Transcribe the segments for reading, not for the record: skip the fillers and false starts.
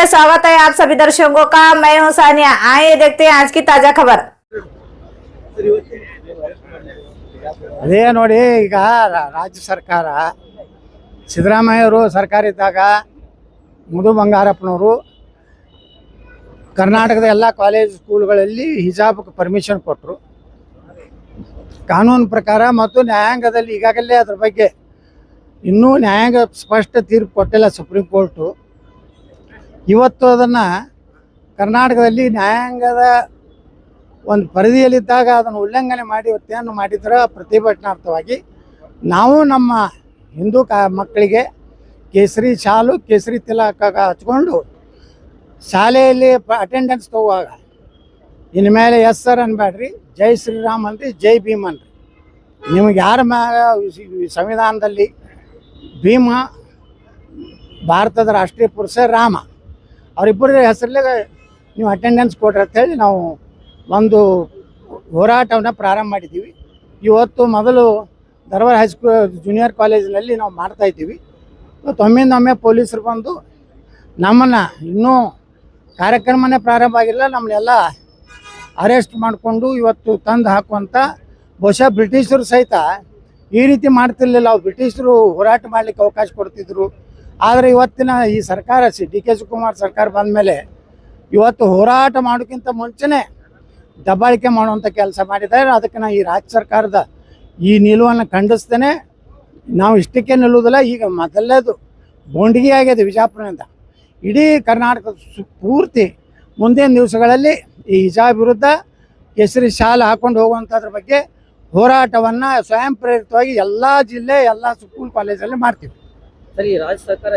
में स्वागत है आप सभी दर्शकों का। मैं हूं सानिया। आइए देखते हैं आज की ताजा खबर। ಅದೇ ನೋಡಿ, ಈಗ ರಾಜ್ಯ ಸರ್ಕಾರ ಸಿದ್ದರಾಮಯ್ಯವರು ಸರ್ಕಾರ ಇದ್ದಾಗ ಮಧು ಬಂಗಾರಪ್ಪನವರು ಕರ್ನಾಟಕದ ಎಲ್ಲ ಕಾಲೇಜ್ ಸ್ಕೂಲ್ಗಳಲ್ಲಿ ಹಿಜಾಬ್ಗೆ ಪರ್ಮಿಷನ್ ಕೊಟ್ಟರು ಕಾನೂನು ಪ್ರಕಾರ. ಮತ್ತು ನ್ಯಾಯಾಂಗದಲ್ಲಿ ಈಗಾಗಲೇ ಅದ್ರ ಬಗ್ಗೆ ಇನ್ನೂ ನ್ಯಾಯಾಂಗ ಸ್ಪಷ್ಟ ತೀರ್ಪು ಕೊಟ್ಟಿಲ್ಲ ಸುಪ್ರೀಂ ಕೋರ್ಟು. ಇವತ್ತು ಅದನ್ನು ಕರ್ನಾಟಕದಲ್ಲಿ ನ್ಯಾಯಾಂಗದ ಒಂದು ಪರಿಧಿಯಲ್ಲಿದ್ದಾಗ ಅದನ್ನು ಉಲ್ಲಂಘನೆ ಮಾಡಿ ಇವತ್ತೇನು ಮಾಡಿದ್ರೆ ಪ್ರತಿಭಟನಾರ್ಥವಾಗಿ ನಾವು ನಮ್ಮ ಹಿಂದೂ ಮಕ್ಕಳಿಗೆ ಕೇಸರಿ ಶಾಲು ಕೇಸರಿ ತಿಲಕ ಹಚ್ಕೊಂಡು ಶಾಲೆಯಲ್ಲಿ ಅಟೆಂಡೆನ್ಸ್ ತಗೋವಾಗ ಇನ್ಮೇಲೆ ಎಸ್ ಸರ್ ಅನ್ಬೇಡ್ರಿ, ಜೈ ಶ್ರೀರಾಮ್ ಅನ್ರಿ, ಜೈ ಭೀಮ್ ಅನ್ರಿ. ನಿಮಗೆ ಯಾರ ಸಂವಿಧಾನದಲ್ಲಿ ಭೀಮ ಭಾರತದ ರಾಷ್ಟ್ರೀಯ ಪುರುಷ, ರಾಮ ಅವರಿಬ್ಬರ ಹೆಸರಲ್ಲೇ ನೀವು ಅಟೆಂಡೆನ್ಸ್ ಕೊಡ್ರಿ ಅಂತೇಳಿ ನಾವು ಒಂದು ಹೋರಾಟವನ್ನು ಪ್ರಾರಂಭ ಮಾಡಿದ್ದೀವಿ. ಇವತ್ತು ಮೊದಲು ಧಾರವಾಡ ಹೈಸ್ಕೂಲ್ ಜೂನಿಯರ್ ಕಾಲೇಜಿನಲ್ಲಿ ನಾವು ಮಾಡ್ತಾಯಿದ್ದೀವಿ. ಒಮ್ಮಿಂದೊಮ್ಮೆ ಪೊಲೀಸರು ಬಂದು ನಮ್ಮನ್ನು ಇನ್ನೂ ಕಾರ್ಯಕ್ರಮನೇ ಪ್ರಾರಂಭ ಆಗಿಲ್ಲ, ನಮ್ಮನ್ನೆಲ್ಲ ಅರೆಸ್ಟ್ ಮಾಡಿಕೊಂಡು ಇವತ್ತು ತಂದು ಹಾಕುವಂಥ ಬಹುಶಃ ಬ್ರಿಟಿಷರು ಸಹಿತ ಈ ರೀತಿ ಮಾಡ್ತಿರ್ಲಿಲ್ಲ. ಅವ್ರು ಬ್ರಿಟಿಷರು ಹೋರಾಟ ಮಾಡಲಿಕ್ಕೆ ಅವಕಾಶ ಕೊಡ್ತಿದ್ರು. ಆದರೆ ಇವತ್ತಿನ ಈ ಸರ್ಕಾರ ಡಿ ಕೆ ಶಿವಕುಮಾರ್ ಸರ್ಕಾರ ಬಂದ ಮೇಲೆ ಇವತ್ತು ಹೋರಾಟ ಮಾಡೋಕ್ಕಿಂತ ಮುಂಚೆನೇ ದಬ್ಬಾಳಿಕೆ ಮಾಡುವಂಥ ಕೆಲಸ ಮಾಡಿದ್ದಾರೆ. ಅದಕ್ಕೆ ನಾವು ಈ ರಾಜ್ಯ ಸರ್ಕಾರದ ಈ ನಿಲುವನ್ನು ಖಂಡಿಸ್ತೇನೆ. ನಾವು ಇಷ್ಟಕ್ಕೆ ನಿಲ್ಲುವುದಿಲ್ಲ. ಈಗ ಮೊದಲೇದು ಬೋಂಡಿಗೆ ಆಗಿದೆ ವಿಜಾಪುರದಿಂದ ಇಡೀ ಕರ್ನಾಟಕ ಪೂರ್ತಿ ಮುಂದಿನ ದಿವಸಗಳಲ್ಲಿ ಈ ಹಿಜಾಬ್ ವಿರುದ್ಧ ಕೇಸರಿ ಶಾಲೆ ಹಾಕ್ಕೊಂಡು ಹೋಗುವಂಥದ್ರ ಬಗ್ಗೆ ಹೋರಾಟವನ್ನು ಸ್ವಯಂ ಪ್ರೇರಿತವಾಗಿ ಎಲ್ಲ ಜಿಲ್ಲೆ ಎಲ್ಲ ಸ್ಕೂಲ್ ಕಾಲೇಜಲ್ಲಿ ಮಾಡ್ತೀವಿ. ಸರಿ, ರಾಜ್ಯ ಸರ್ಕಾರ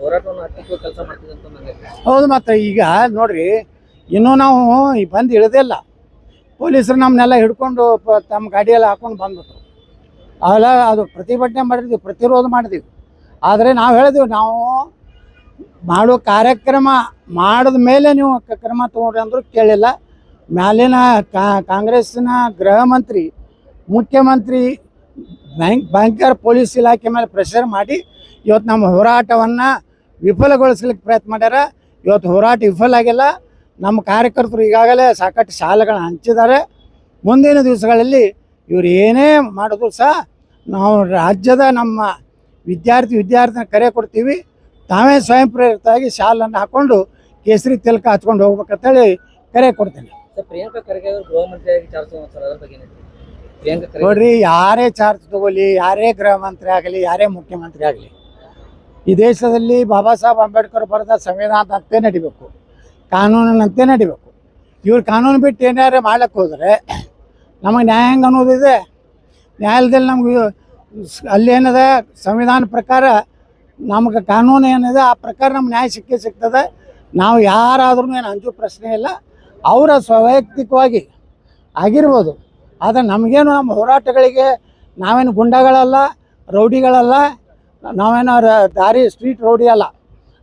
ಹೋರಾಟವನ್ನು ಕೆಲಸ ಮಾಡ್ತಿದೆ ಅಂತ ನನಗೆ. ಹೌದು, ಮತ್ತು ಈಗ ನೋಡ್ರಿ, ಇನ್ನೂ ನಾವು ಬಂದು ಇಳಿದಿಲ್ಲ. ಪೊಲೀಸರು ನಮ್ಮನ್ನೆಲ್ಲ ಹಿಡ್ಕೊಂಡು ತಮ್ಮ ಗಾಡಿಯೆಲ್ಲ ಹಾಕ್ಕೊಂಡು ಬಂದ್ಬಿಟ್ರು. ಅವೆಲ್ಲ ಅದು ಪ್ರತಿಭಟನೆ ಮಾಡಿದ್ವಿ, ಪ್ರತಿರೋಧ ಮಾಡಿದ್ವಿ. ಆದರೆ ನಾವು ಹೇಳಿದ್ವಿ, ನಾವು ಮಾಡೋ ಕಾರ್ಯಕ್ರಮ ಮಾಡಿದ ಮೇಲೆ ನೀವು ಕ್ರಮ ತೊಗೊಂಡ್ರಿ ಅಂದರೂ ಕೇಳಿಲ್ಲ. ಮ್ಯಾಲಿನ ಕಾಂಗ್ರೆಸ್ಸಿನ ಗೃಹ ಮಂತ್ರಿ, ಮುಖ್ಯಮಂತ್ರಿ, ಬ್ಯಾಂಕರ್, ಪೊಲೀಸ್ ಇಲಾಖೆ ಮೇಲೆ ಪ್ರೆಷರ್ ಮಾಡಿ ಇವತ್ತು ನಮ್ಮ ಹೋರಾಟವನ್ನು ವಿಫಲಗೊಳಿಸ್ಲಿಕ್ಕೆ ಪ್ರಯತ್ನ ಮಾಡ್ಯಾರ. ಇವತ್ತು ಹೋರಾಟ ವಿಫಲ ಆಗಿಲ್ಲ. ನಮ್ಮ ಕಾರ್ಯಕರ್ತರು ಈಗಾಗಲೇ ಸಾಕಷ್ಟು ಶಾಲೆಗಳನ್ನ ಹಂಚಿದ್ದಾರೆ. ಮುಂದಿನ ದಿವಸಗಳಲ್ಲಿ ಇವರು ಏನೇ ಮಾಡಿದ್ರು ಸಹ ನಾವು ರಾಜ್ಯದ ನಮ್ಮ ವಿದ್ಯಾರ್ಥಿನ ಕರೆ ಕೊಡ್ತೀವಿ. ತಾವೇ ಸ್ವಯಂ ಪ್ರೇರಿತವಾಗಿ ಶಾಲನ್ನು ಹಾಕ್ಕೊಂಡು ಕೇಸರಿ ತಿಲಕ ಹಚ್ಕೊಂಡು ಹೋಗ್ಬೇಕಂತೇಳಿ ಕರೆ ಕೊಡ್ತೀನಿ. ಪ್ರಿಯಾಂಕಾ ಖರ್ಗೆ ಗೃಹ ಮಂತ್ರಿಯಾಗಿ ಚಾರ್ಜ್ ನೋಡ್ರಿ, ಯಾರೇ ಚಾರ್ಜ್ ತಗೊಳ್ಳಿ, ಯಾರೇ ಗೃಹ ಮಂತ್ರಿ ಆಗಲಿ, ಯಾರೇ ಮುಖ್ಯಮಂತ್ರಿ ಆಗಲಿ, ಈ ದೇಶದಲ್ಲಿ ಬಾಬಾ ಸಾಹೇಬ್ ಅಂಬೇಡ್ಕರ್ ಬರೆದ ಸಂವಿಧಾನದಂತೆ ನಡಿಬೇಕು, ಕಾನೂನಿನಂತೆ ನಡಿಬೇಕು. ಇವ್ರು ಕಾನೂನು ಬಿಟ್ಟು ಏನಾರು ಮಾಡ್ಲಿಕ್ಕೆ ಹೋದರೆ ನಮಗೆ ನ್ಯಾಯಾಂಗ ಅನ್ನೋದಿದೆ. ನ್ಯಾಯಾಲಯದಲ್ಲಿ ನಮ್ಗೆ ಅಲ್ಲಿ ಏನಿದೆ ಸಂವಿಧಾನ ಪ್ರಕಾರ ನಮಗೆ ಕಾನೂನು ಏನಿದೆ ಆ ಪ್ರಕಾರ ನಮ್ಗೆ ನ್ಯಾಯ ಸಿಗ್ತದೆ. ನಾವು ಯಾರಾದ್ರೂ ಏನು ಅಂಜು ಪ್ರಶ್ನೆ ಇಲ್ಲ. ಅವರ ಸ್ವವೈಯಕ್ತಿಕವಾಗಿ ಆಗಿರ್ಬೋದು. ಆದರೆ ನಮಗೇನು ನಮ್ಮ ಹೋರಾಟಗಳಿಗೆ ನಾವೇನು ಗುಂಡಗಳಲ್ಲ, ರೌಡಿಗಳಲ್ಲ, ನಾವೇನೋ ದಾರಿ ಸ್ಟ್ರೀಟ್ ರೌಡಿ ಅಲ್ಲ.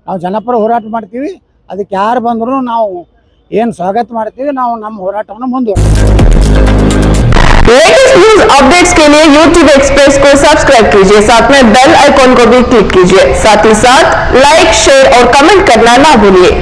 ನಾವು ಜನಪರ ಹೋರಾಟ ಮಾಡ್ತೀವಿ. ಅದಕ್ಕೆ ಯಾರು ಬಂದರೂ ನಾವು ಏನು ಸ್ವಾಗತ ಮಾಡ್ತೀವಿ. ನಾವು ನಮ್ಮ ಹೋರಾಟವನ್ನು ಮುಂದುವರಿಸ್ತೀವಿ. लेटेस्ट न्यूज अपडेट्स के लिए YouTube एक्सप्रेस को सब्सक्राइब कीजिए, साथ में बेल आइकॉन को भी क्लिक कीजिए। साथ ही साथ लाइक, शेयर और कमेंट करना ना भूलिए।